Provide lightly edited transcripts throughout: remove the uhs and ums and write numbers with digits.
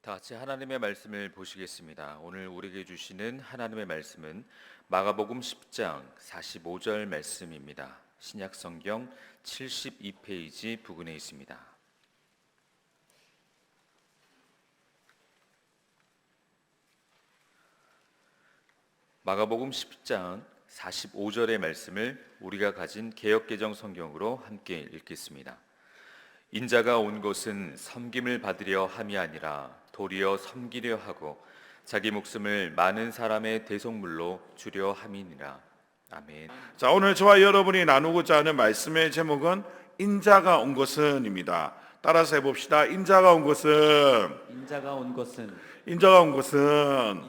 다 같이 하나님의 말씀을 보시겠습니다. 오늘 우리에게 주시는 하나님의 말씀은 마가복음 10장 45절 말씀입니다. 신약 성경 72페이지 부근에 있습니다. 마가복음 10장 45절의 말씀을 우리가 가진 개역개정 성경으로 함께 읽겠습니다. 인자가 온 것은 섬김을 받으려 함이 아니라 도리어 섬기려 하고 자기 목숨을 많은 사람의 대속물로 주려 함이니라. 아멘. 자, 오늘 저와 여러분이 나누고자 하는 말씀의 제목은 인자가 온 것은입니다. 따라서 해봅시다. 인자가 온 것은 인자가 온 것은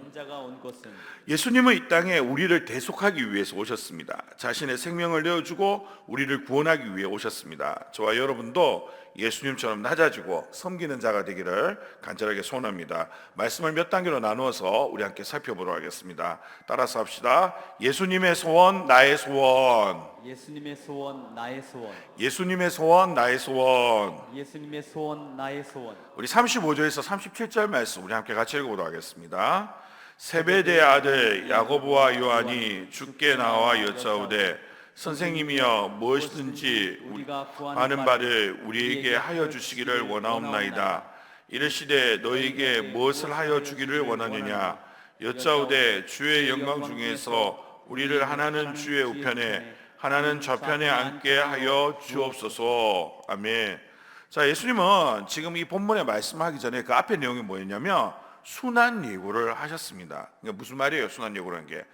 예수님은 이 땅에 우리를 대속하기 위해서 오셨습니다. 자신의 생명을 내어주고 우리를 구원하기 위해 오셨습니다. 저와 여러분도 예수님처럼 낮아지고 섬기는 자가 되기를 간절하게 소원합니다. 말씀을 몇 단계로 나누어서 우리 함께 살펴보도록 하겠습니다. 따라서 합시다. 예수님의 소원, 나의 소원. 예수님의 소원, 나의 소원. 예수님의 소원, 나의 소원. 예수님의 소원, 나의 소원. 우리 35절에서 37절 말씀 우리 함께 같이 읽어보도록 하겠습니다. 세베대의 아들 야고보와 요한이 주께 나와 여짜오되 선생님이여 무엇이든지 우리가 구하는 바를 우리에게 하여 주시기를 원하옵나이다. 이르시되 너희에게 무엇을 하여 주기를 원하느냐. 여짜오되 주의 영광 중에서 우리를 하나는 주의 우편에 하나는 저편에 앉게 하여 주옵소서. 아멘. 자, 예수님은 지금 이 본문에 말씀하기 전에 그 앞에 내용이 뭐였냐면 순환 예고를 하셨습니다. 그러니까 무슨 말이에요? 순환 예고라는 게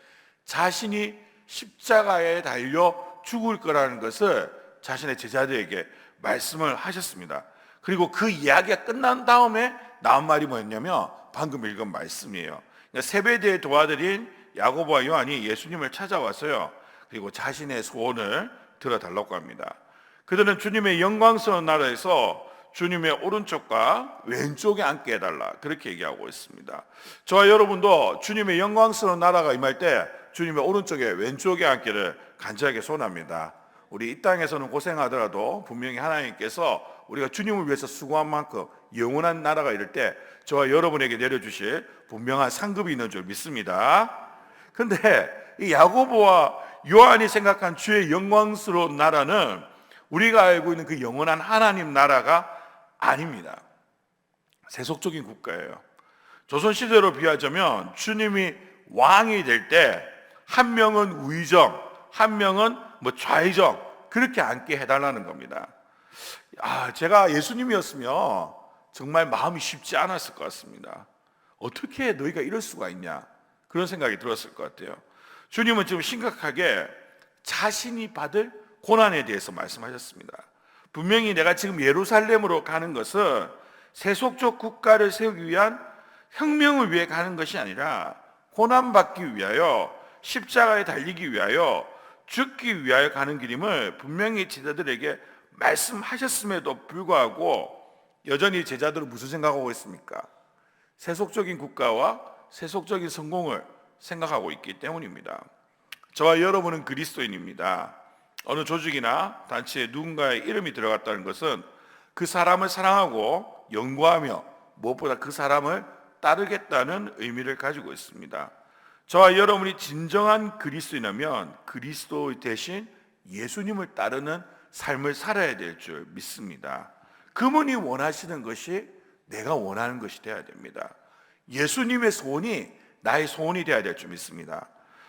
자신이 십자가에 달려 죽을 거라는 것을 자신의 제자들에게 말씀을 하셨습니다. 그리고 그 이야기가 끝난 다음에 나온 말이 뭐였냐면 방금 읽은 말씀이에요. 그러니까 세베대의 도아들인 야고보와 요한이 예수님을 찾아왔어요. 그리고 자신의 소원을 들어달라고 합니다. 그들은 주님의 영광스러운 나라에서 주님의 오른쪽과 왼쪽에 앉게 해달라 그렇게 얘기하고 있습니다. 저와 여러분도 주님의 영광스러운 나라가 임할 때 주님의 오른쪽에 왼쪽에 앉기를 간절하게 소원합니다. 우리 이 땅에서는 고생하더라도 분명히 하나님께서 우리가 주님을 위해서 수고한 만큼 영원한 나라가 이를 때 저와 여러분에게 내려주실 분명한 상급이 있는 줄 믿습니다. 그런데 이 야고보와 요한이 생각한 주의 영광스러운 나라는 우리가 알고 있는 그 영원한 하나님 나라가 아닙니다. 세속적인 국가예요. 조선시대로 비하자면 주님이 왕이 될 때 한 명은 우의정, 한 명은 좌의정 그렇게 앉게 해달라는 겁니다. 제가 예수님이었으면 정말 마음이 쉽지 않았을 것 같습니다. 어떻게 너희가 이럴 수가 있냐 그런 생각이 들었을 것 같아요. 주님은 지금 심각하게 자신이 받을 고난에 대해서 말씀하셨습니다. 분명히 내가 지금 예루살렘으로 가는 것은 세속적 국가를 세우기 위한 혁명을 위해 가는 것이 아니라 고난받기 위하여 십자가에 달리기 위하여 죽기 위하여 가는 길임을 분명히 제자들에게 말씀하셨음에도 불구하고 여전히 제자들은 무슨 생각하고 있습니까? 세속적인 국가와 세속적인 성공을 생각하고 있기 때문입니다. 저와 여러분은 그리스도인입니다. 어느 조직이나 단체에 누군가의 이름이 들어갔다는 것은 그 사람을 사랑하고 연구하며 무엇보다 그 사람을 따르겠다는 의미를 가지고 있습니다. 저와 여러분이 진정한 그리스도인이라면 그리스도 대신 예수님을 따르는 삶을 살아야 될 줄 믿습니다. 그분이 원하시는 것이 내가 원하는 것이 되어야 됩니다. 예수님의 소원이 나의 소원이 되어야 될 줄 믿습니다.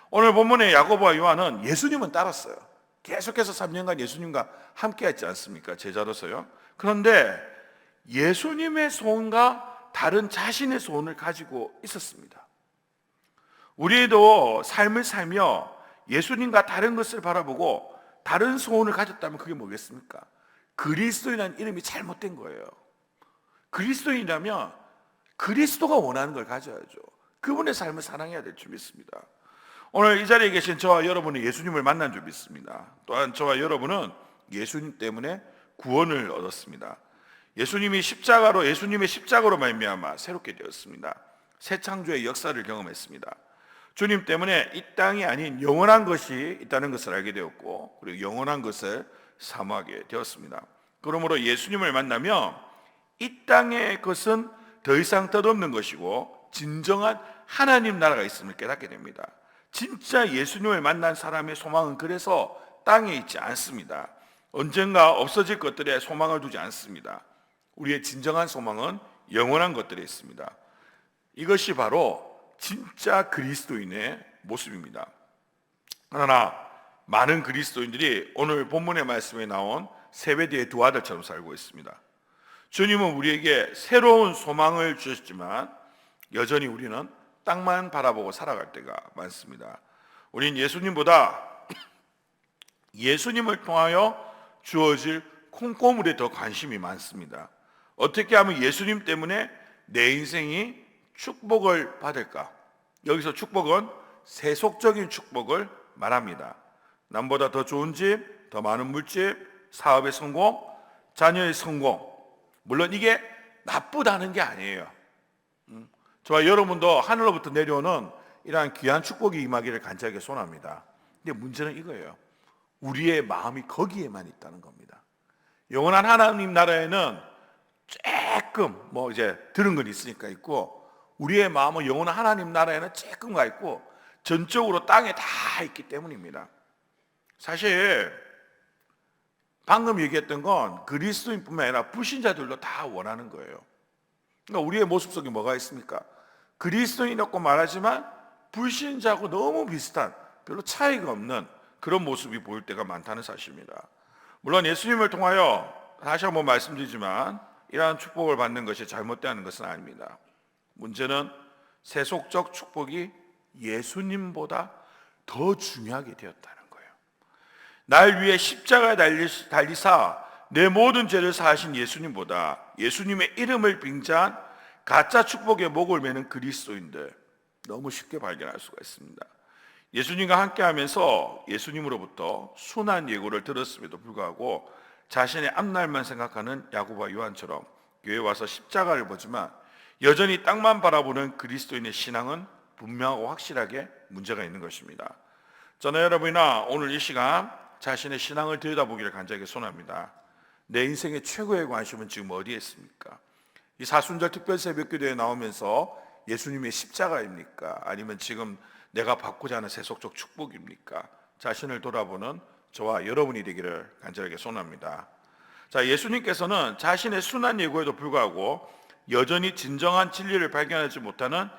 오늘 본문의 야고보와 요한은 예수님은 따랐어요. 계속해서 3년간 예수님과 함께 했지 않습니까? 제자로서요. 그런데 예수님의 소원과 다른 자신의 소원을 가지고 있었습니다. 우리도 삶을 살며 예수님과 다른 것을 바라보고 다른 소원을 가졌다면 그게 뭐겠습니까? 그리스도인이라는 이름이 잘못된 거예요. 그리스도인이라면 그리스도가 원하는 걸 가져야죠. 그분의 삶을 사랑해야 될 줄 믿습니다. 오늘 이 자리에 계신 저와 여러분은 예수님을 만난 줄 믿습니다. 또한 저와 여러분은 예수님 때문에 구원을 얻었습니다. 예수님의 십자가로 말미암아 새롭게 되었습니다. 새 창조의 역사를 경험했습니다. 주님 때문에 이 땅이 아닌 영원한 것이 있다는 것을 알게 되었고 그리고 영원한 것을 사모하게 되었습니다. 그러므로 예수님을 만나며 이 땅의 것은 더 이상 뜻없는 것이고 진정한 하나님 나라가 있음을 깨닫게 됩니다. 진짜 예수님을 만난 사람의 소망은 그래서 땅에 있지 않습니다. 언젠가 없어질 것들에 소망을 두지 않습니다. 우리의 진정한 소망은 영원한 것들에 있습니다. 이것이 바로 진짜 그리스도인의 모습입니다. 그러나 많은 그리스도인들이 오늘 본문의 말씀에 나온 세베대의 두 아들처럼 살고 있습니다. 주님은 우리에게 새로운 소망을 주셨지만 여전히 우리는 땅만 바라보고 살아갈 때가 많습니다. 우린 예수님보다 예수님을 통하여 주어질 콩고물에 더 관심이 많습니다. 어떻게 하면 예수님 때문에 내 인생이 축복을 받을까? 여기서 축복은 세속적인 축복을 말합니다. 남보다 더 좋은 집, 더 많은 물집, 사업의 성공, 자녀의 성공. 물론 이게 나쁘다는 게 아니에요. 저와 여러분도 하늘로부터 내려오는 이러한 귀한 축복이 임하기를 간절하게 소원합니다. 근데 문제는 이거예요. 우리의 마음이 거기에만 있다는 겁니다. 영원한 하나님 나라에는 조금 이제 들은 건 있으니까 있고, 우리의 마음은 영원한 하나님 나라에는 조금 가 있고 전적으로 땅에 다 있기 때문입니다. 사실 방금 얘기했던 건 그리스도인뿐만 아니라 불신자들도 다 원하는 거예요. 그러니까 우리의 모습 속에 뭐가 있습니까? 그리스도인이라고 말하지만 불신자하고 너무 비슷한, 별로 차이가 없는 그런 모습이 보일 때가 많다는 사실입니다. 물론 예수님을 통하여 다시 한번 말씀드리지만 이러한 축복을 받는 것이 잘못되는 것은 아닙니다. 문제는 세속적 축복이 예수님보다 더 중요하게 되었다는 거예요. 날 위해 십자가에 달리사 내 모든 죄를 사하신 예수님보다 예수님의 이름을 빙자한 가짜 축복의 목을 매는 그리스도인들 너무 쉽게 발견할 수가 있습니다. 예수님과 함께하면서 예수님으로부터 순한 예고를 들었음에도 불구하고 자신의 앞날만 생각하는 야고보와 요한처럼 교회에 와서 십자가를 보지만 여전히 땅만 바라보는 그리스도인의 신앙은 분명하고 확실하게 문제가 있는 것입니다. 저는 여러분이나 오늘 이 시간 자신의 신앙을 들여다보기를 간절하게 소원합니다. 내 인생의 최고의 관심은 지금 어디에 있습니까? 이 사순절 특별 새벽기도에 나오면서 예수님의 십자가입니까? 아니면 지금 내가 받고자 하는 세속적 축복입니까? 자신을 돌아보는 저와 여러분이 되기를 간절하게 소원합니다. 자, 예수님께서는 자신의 순한 예고에도 불구하고 여전히 진정한 진리를 발견하지 못하는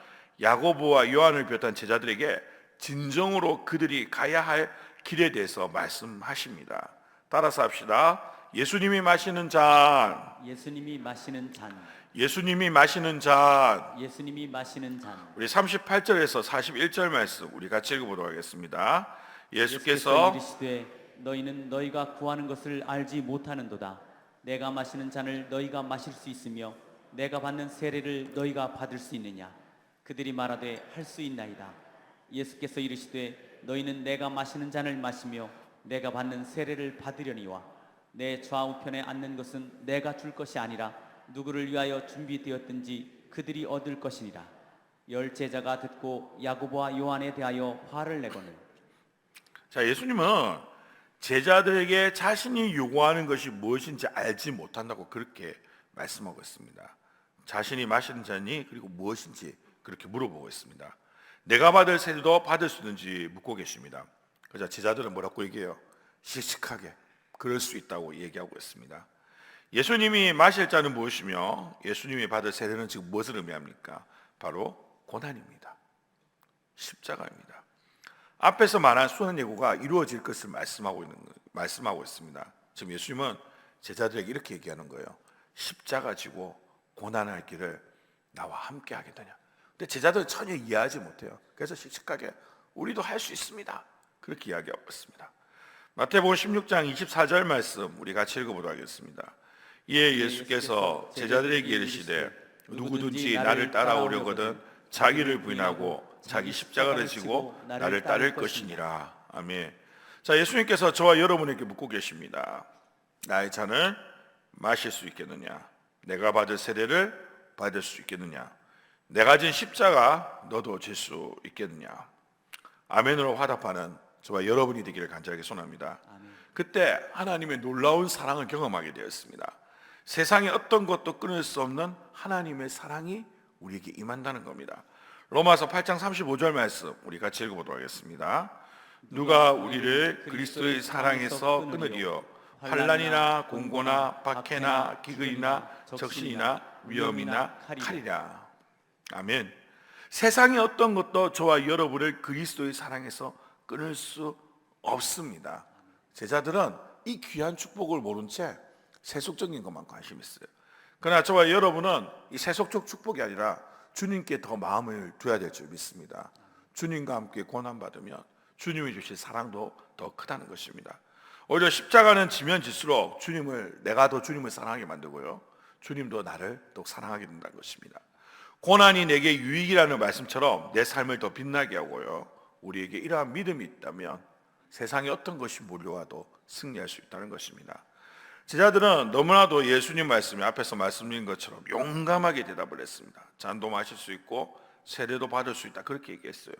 야고보와 요한을 비롯한 제자들에게 진정으로 그들이 가야 할 길에 대해서 말씀하십니다. 따라서 합시다. 예수님이 마시는 잔, 예수님이 마시는 잔, 예수님이 마시는 잔. 예수님이 마시는 잔. 우리 38절에서 41절 말씀 우리 같이 읽어보도록 하겠습니다. 예수께서 예수께서 이르시되 너희는 너희가 구하는 것을 알지 못하는도다. 내가 마시는 잔을 너희가 마실 수 있으며 내가 받는 세례를 너희가 받을 수 있느냐? 그들이 말하되 할 수 있나이다. 예수께서 이르시되 너희는 내가 마시는 잔을 마시며 내가 받는 세례를 받으려니와 내 좌우편에 앉는 것은 내가 줄 것이 아니라 누구를 위하여 준비되었든지 그들이 얻을 것이니라. 열 제자가 듣고 야고보와 요한에 대하여 화를 내거늘. 자, 예수님은 제자들에게 자신이 요구하는 것이 무엇인지 알지 못한다고 그렇게 말씀하고 있습니다. 자신이 마시는 잔이 그리고 무엇인지 그렇게 물어보고 있습니다. 내가 받을 세례도 받을 수 있는지 묻고 계십니다. 그래서 제자들은 뭐라고 얘기해요? 씩씩하게 그럴 수 있다고 얘기하고 있습니다. 예수님이 마실 잔은 무엇이며 예수님이 받을 세례는 지금 무엇을 의미합니까? 바로 고난입니다. 십자가입니다. 앞에서 말한 순한 예고가 이루어질 것을 말씀하고 있습니다. 지금 예수님은 제자들에게 이렇게 얘기하는 거예요. 십자가 지고 고난할 길을 나와 함께 하겠다냐. 근데 제자들은 전혀 이해하지 못해요. 그래서 씩씩하게 우리도 할 수 있습니다. 그렇게 이야기하고 있습니다. 마태복음 16장 24절 말씀 우리 같이 읽어보도록 하겠습니다. 이에 예수께서 제자들에게 이르시되 누구든지 나를 따라오려거든 자기를 부인하고 자기 십자가를 지고 나를 따를 것이니라. 아멘. 자, 예수님께서 저와 여러분에게 묻고 계십니다. 나의 잔을 마실 수 있겠느냐? 내가 받을 세례를 받을 수 있겠느냐? 내가 진 십자가 너도 질 수 있겠느냐? 아멘으로 화답하는 저와 여러분이 되기를 간절하게 소원합니다. 그때 하나님의 놀라운 사랑을 경험하게 되었습니다. 세상의 어떤 것도 끊을 수 없는 하나님의 사랑이 우리에게 임한다는 겁니다. 로마서 8장 35절 말씀 우리 같이 읽어보도록 하겠습니다. 누가 우리를 그리스도의 사랑에서 끊으리요? 환난이나 공고나 박해나 기근이나 적신이나 위험이나 칼이라. 아멘. 세상의 어떤 것도 저와 여러분을 그리스도의 사랑에서 끊을 수 없습니다. 제자들은 이 귀한 축복을 모른 채 세속적인 것만 관심 있어요. 그러나 저와 여러분은 이 세속적 축복이 아니라 주님께 더 마음을 둬야 될 줄 믿습니다. 주님과 함께 고난받으면 주님이 주실 사랑도 더 크다는 것입니다. 오히려 십자가는 지면 질수록 내가 더 주님을 사랑하게 만들고요, 주님도 나를 더 사랑하게 된다는 것입니다. 고난이 내게 유익이라는 말씀처럼 내 삶을 더 빛나게 하고요, 우리에게 이러한 믿음이 있다면 세상의 어떤 것이 몰려와도 승리할 수 있다는 것입니다. 제자들은 너무나도 예수님 말씀이 앞에서 말씀드린 것처럼 용감하게 대답을 했습니다. 잔도 마실 수 있고 세례도 받을 수 있다, 그렇게 얘기했어요.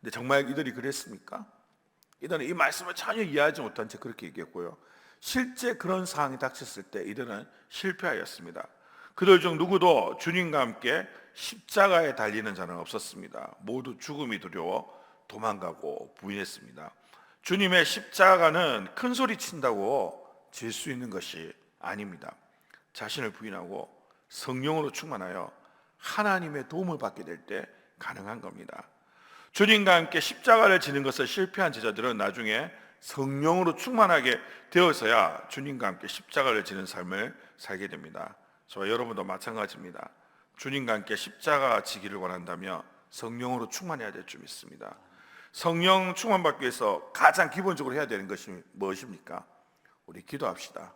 근데 정말 이들이 그랬습니까? 이들은 이 말씀을 전혀 이해하지 못한 채 그렇게 얘기했고요, 실제 그런 상황이 닥쳤을 때 이들은 실패하였습니다. 그들 중 누구도 주님과 함께 십자가에 달리는 자는 없었습니다. 모두 죽음이 두려워 도망가고 부인했습니다. 주님의 십자가는 큰 소리 친다고 질 수 있는 것이 아닙니다. 자신을 부인하고 성령으로 충만하여 하나님의 도움을 받게 될 때 가능한 겁니다. 주님과 함께 십자가를 지는 것을 실패한 제자들은 나중에 성령으로 충만하게 되어서야 주님과 함께 십자가를 지는 삶을 살게 됩니다. 저와 여러분도 마찬가지입니다. 주님과 함께 십자가 지기를 원한다면 성령으로 충만해야 될 줄 믿습니다. 성령 충만받기 위해서 가장 기본적으로 해야 되는 것이 무엇입니까? 우리 기도합시다.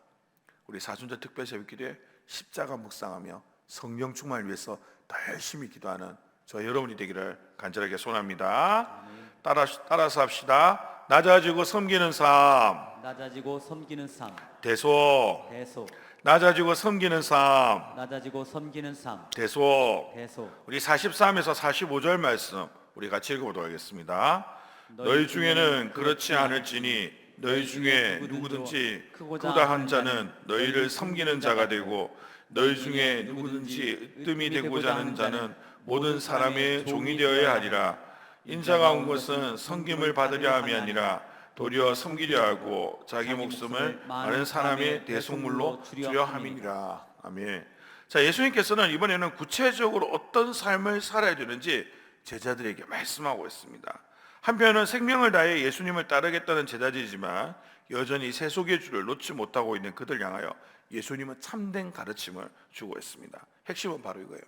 우리 사순절 특별 새벽기도에 십자가 묵상하며 성령 충만을 위해서 더 열심히 기도하는 저 여러분이 되기를 간절하게 소원합니다. 따라서 합시다. 낮아지고 섬기는 삶. 낮아지고 섬기는 삶. 대소. 낮아지고 섬기는 삶. 낮아지고 섬기는 삶. 대소. 대속. 우리 43에서 45절 말씀 우리 같이 읽어보도록 하겠습니다. 너희 중에는 그렇지 않을지니 너희 중에 누구든지 크고자 한 자는 너희를 섬기는 자가 되고 너희 중에 누구든지 으뜸이 되고자 하는 자는 모든 사람의 종이 되어야 하리라. 인자가 온 것은 섬김을 받으려 함이 아니라 도리어 섬기려 하고 자기 목숨을 많은 사람의 대속물로 주려 함이니라. 아멘. 자, 예수님께서는 이번에는 구체적으로 어떤 삶을 살아야 되는지 제자들에게 말씀하고 있습니다. 한편은 생명을 다해 예수님을 따르겠다는 제자들이지만 여전히 세속의 줄을 놓지 못하고 있는 그들 향하여 예수님은 참된 가르침을 주고 있습니다. 핵심은 바로 이거예요.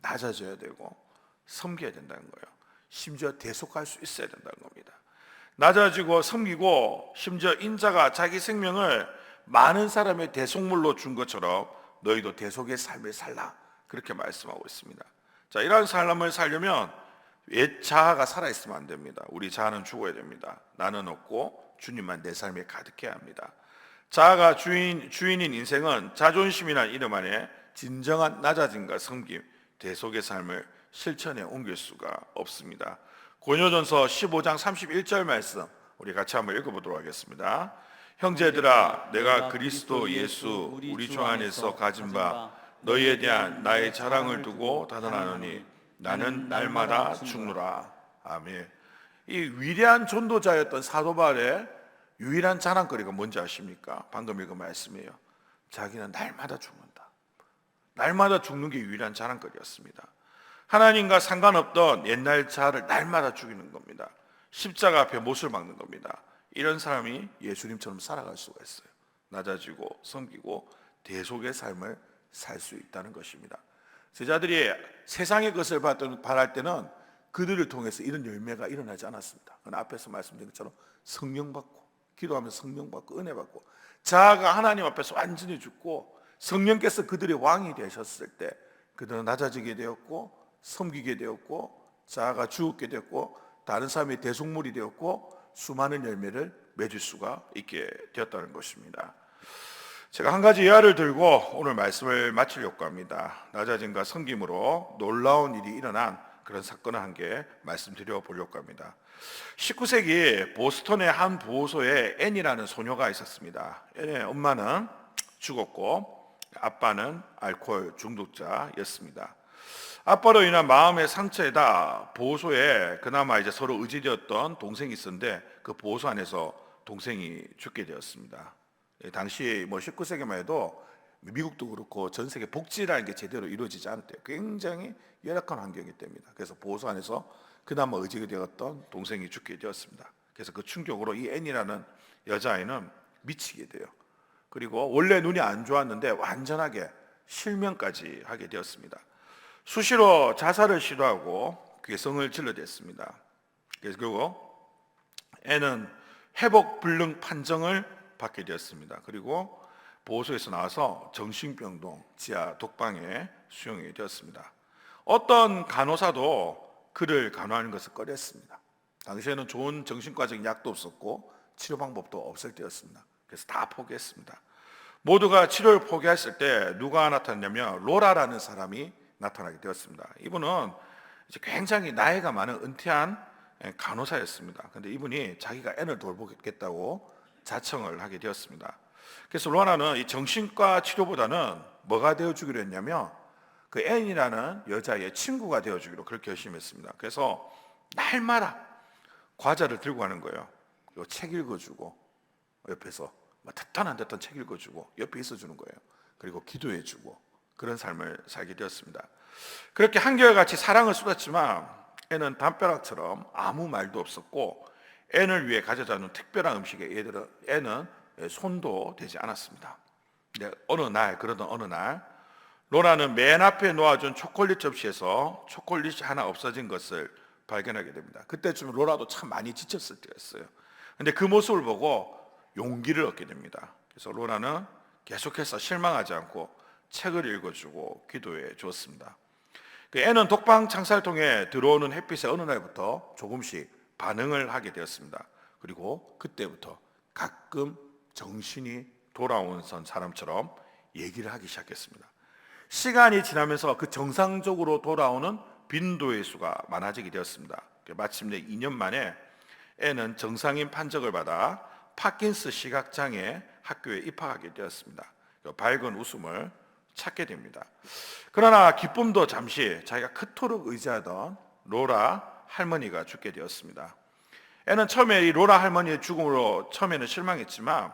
낮아져야 되고 섬겨야 된다는 거예요. 심지어 대속할 수 있어야 된다는 겁니다. 낮아지고 섬기고 심지어 인자가 자기 생명을 많은 사람의 대속물로 준 것처럼 너희도 대속의 삶을 살라, 그렇게 말씀하고 있습니다. 자, 이러한 삶을 살려면 옛 자아가 살아있으면 안 됩니다. 우리 자아는 죽어야 됩니다. 나는 없고 주님만 내 삶에 가득해야 합니다. 자아가 주인인 인생은 자존심이란 이름 안에 진정한 낮아짐과 섬김, 대속의 삶을 실천에 옮길 수가 없습니다. 고린도전서 15장 31절 말씀 우리 같이 한번 읽어보도록 하겠습니다. 형제들아, 내가 그리스도 예수 우리 주 안에서 가진 바 너희에 대한 나의 자랑을 두고 다단하노니 나는 날마다 죽노라. 아멘. 이 위대한 전도자였던 사도 바울의 유일한 자랑거리가 뭔지 아십니까? 방금 읽은 말씀이에요. 자기는 날마다 죽는다. 날마다 죽는 게 유일한 자랑거리였습니다. 하나님과 상관없던 옛날 자아를 날마다 죽이는 겁니다. 십자가 앞에 못을 박는 겁니다. 이런 사람이 예수님처럼 살아갈 수가 있어요. 낮아지고 섬기고 대속의 삶을 살 수 있다는 것입니다. 제자들이 세상의 것을 바랄 때는 그들을 통해서 이런 열매가 일어나지 않았습니다. 그러나 앞에서 말씀드린 것처럼 성령 받고 기도하면서 성령 받고 은혜 받고 자아가 하나님 앞에서 완전히 죽고 성령께서 그들의 왕이 되셨을 때 그들은 낮아지게 되었고 섬기게 되었고 자아가 죽게 되었고 다른 사람의 대속물이 되었고 수많은 열매를 맺을 수가 있게 되었다는 것입니다. 제가 한 가지 예화를 들고 오늘 말씀을 마치려고 합니다. 낮아짐과 섬김으로 놀라운 일이 일어난 그런 사건을 한 개 말씀드려 보려고 합니다. 19세기 보스턴의 한 보호소에 앤이라는 소녀가 있었습니다. 앤의 엄마는 죽었고 아빠는 알코올 중독자였습니다. 아빠로 인한 마음의 상처에다 보호소에 그나마 이제 서로 의지되었던 동생이 있었는데 그 보호소 안에서 동생이 죽게 되었습니다. 당시 19세기만 해도 미국도 그렇고 전 세계 복지라는 게 제대로 이루어지지 않았대요. 굉장히 열악한 환경이기 때문이다. 그래서 보호소 안에서 그나마 의지가 되었던 동생이 죽게 되었습니다. 그래서 그 충격으로 이 앤이라는 여자아이는 미치게 돼요. 그리고 원래 눈이 안 좋았는데 완전하게 실명까지 하게 되었습니다. 수시로 자살을 시도하고 괴성을 질러댔습니다. 그래서 결국 앤은 회복 불능 판정을 받게 되었습니다. 그리고 보호소에서 나와서 정신병동 지하 독방에 수용이 되었습니다. 어떤 간호사도 그를 간호하는 것을 꺼렸습니다. 당시에는 좋은 정신과적인 약도 없었고 치료 방법도 없을 때였습니다. 그래서 다 포기했습니다. 모두가 치료를 포기했을 때 누가 나타났냐면 로라라는 사람이 나타나게 되었습니다. 이분은 이제 굉장히 나이가 많은 은퇴한 간호사였습니다. 그런데 이분이 자기가 앤을 돌보겠다고 자청을 하게 되었습니다. 그래서 로라는 이 정신과 치료보다는 뭐가 되어주기로 했냐면 그 앤이라는 여자의 친구가 되어주기로 그렇게 결심했습니다. 그래서 날마다 과자를 들고 가는 거예요. 그리고 책 읽어주고 옆에서 듣던 안 듣던 책 읽어주고 옆에 있어주는 거예요. 그리고 기도해주고 그런 삶을 살게 되었습니다. 그렇게 한결같이 사랑을 쏟았지만 앤은 담벼락처럼 아무 말도 없었고 앤을 위해 가져다 놓은 특별한 음식에 앤은 손도 대지 않았습니다. 근데 그러던 어느 날 로라는 맨 앞에 놓아준 초콜릿 접시에서 초콜릿이 하나 없어진 것을 발견하게 됩니다. 그때쯤 로라도 참 많이 지쳤을 때였어요. 근데 그 모습을 보고 용기를 얻게 됩니다. 그래서 로라는 계속해서 실망하지 않고 책을 읽어주고 기도해 주었습니다. 앤은 독방 창살통에 들어오는 햇빛에 어느 날부터 조금씩 반응을 하게 되었습니다. 그리고 그때부터 가끔 정신이 돌아온 사람처럼 얘기를 하기 시작했습니다. 시간이 지나면서 그 정상적으로 돌아오는 빈도의 수가 많아지게 되었습니다. 마침내 2년 만에 앤은 정상인 판정을 받아 파킨스 시각장애 학교에 입학하게 되었습니다. 밝은 웃음을 찾게 됩니다. 그러나 기쁨도 잠시 자기가 그토록 의지하던 로라 할머니가 죽게 되었습니다. 앤은 처음에 이 로라 할머니의 죽음으로 처음에는 실망했지만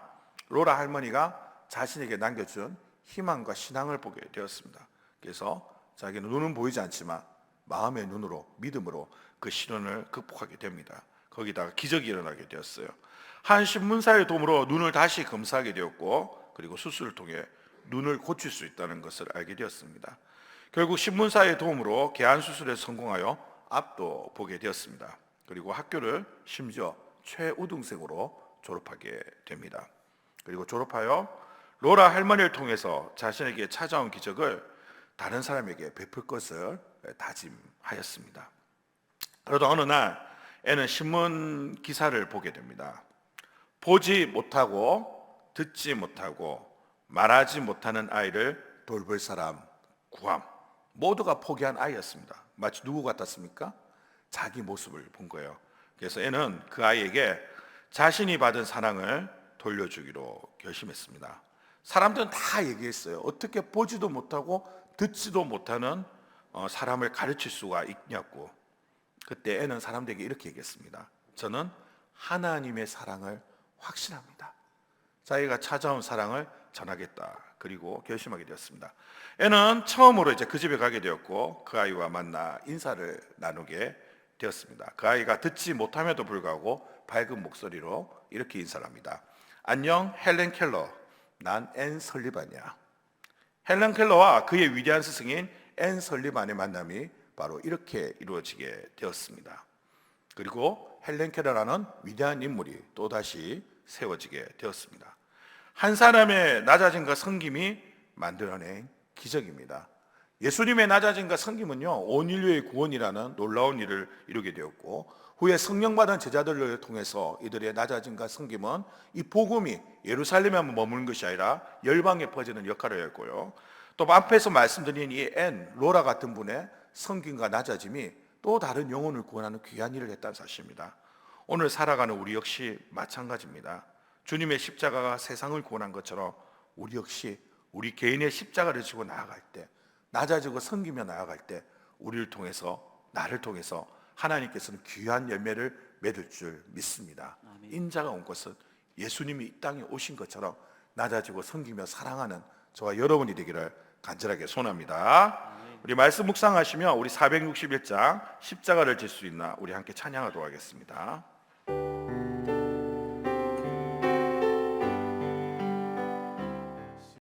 로라 할머니가 자신에게 남겨준 희망과 신앙을 보게 되었습니다. 그래서 자기는 눈은 보이지 않지만 마음의 눈으로 믿음으로 그 시련을 극복하게 됩니다. 거기다가 기적이 일어나게 되었어요. 한 신문사의 도움으로 눈을 다시 검사하게 되었고 그리고 수술을 통해 눈을 고칠 수 있다는 것을 알게 되었습니다. 결국 신문사의 도움으로 개안 수술에 성공하여 앞도 보게 되었습니다. 그리고 학교를 심지어 최우등생으로 졸업하게 됩니다. 그리고 졸업하여 로라 할머니를 통해서 자신에게 찾아온 기적을 다른 사람에게 베풀 것을 다짐하였습니다. 그러다 어느 날 앤은 신문 기사를 보게 됩니다. 보지 못하고 듣지 못하고 말하지 못하는 아이를 돌볼 사람 구함. 모두가 포기한 아이였습니다. 마치 누구 같았습니까? 자기 모습을 본 거예요. 그래서 앤은 그 아이에게 자신이 받은 사랑을 돌려주기로 결심했습니다. 사람들은 다 얘기했어요. 어떻게 보지도 못하고 듣지도 못하는 사람을 가르칠 수가 있냐고. 그때 앤은 사람들에게 이렇게 얘기했습니다. 저는 하나님의 사랑을 확신합니다. 자기가 찾아온 사랑을 전하겠다. 그리고 결심하게 되었습니다. 앤은 처음으로 이제 그 집에 가게 되었고 그 아이와 만나 인사를 나누게 되었습니다. 그 아이가 듣지 못함에도 불구하고 밝은 목소리로 이렇게 인사를 합니다. 안녕 헬렌 켈러. 난 앤 설리반이야. 헬렌 켈러와 그의 위대한 스승인 앤 설리반의 만남이 바로 이렇게 이루어지게 되었습니다. 그리고 헬렌 켈러라는 위대한 인물이 또다시 세워지게 되었습니다. 한 사람의 낮아짐과 섬김이 만들어낸 기적입니다. 예수님의 낮아짐과 섬김은요, 온 인류의 구원이라는 놀라운 일을 이루게 되었고 후에 성령 받은 제자들을 통해서 이들의 낮아짐과 섬김은 이 복음이 예루살렘에만 머무는 것이 아니라 열방에 퍼지는 역할을 했고요. 또 앞에서 말씀드린 이 로라 같은 분의 섬김과 낮아짐이 또 다른 영혼을 구원하는 귀한 일을 했다는 사실입니다. 오늘 살아가는 우리 역시 마찬가지입니다. 주님의 십자가가 세상을 구원한 것처럼 우리 역시 우리 개인의 십자가를 지고 나아갈 때, 낮아지고 섬기며 나아갈 때 우리를 통해서, 나를 통해서 하나님께서는 귀한 열매를 맺을 줄 믿습니다. 아멘. 인자가 온 것은 예수님이 이 땅에 오신 것처럼 낮아지고 섬기며 사랑하는 저와 여러분이 되기를 간절하게 소원합니다. 우리 말씀 묵상하시며 우리 461장 십자가를 질 수 있나 우리 함께 찬양하도록 하겠습니다.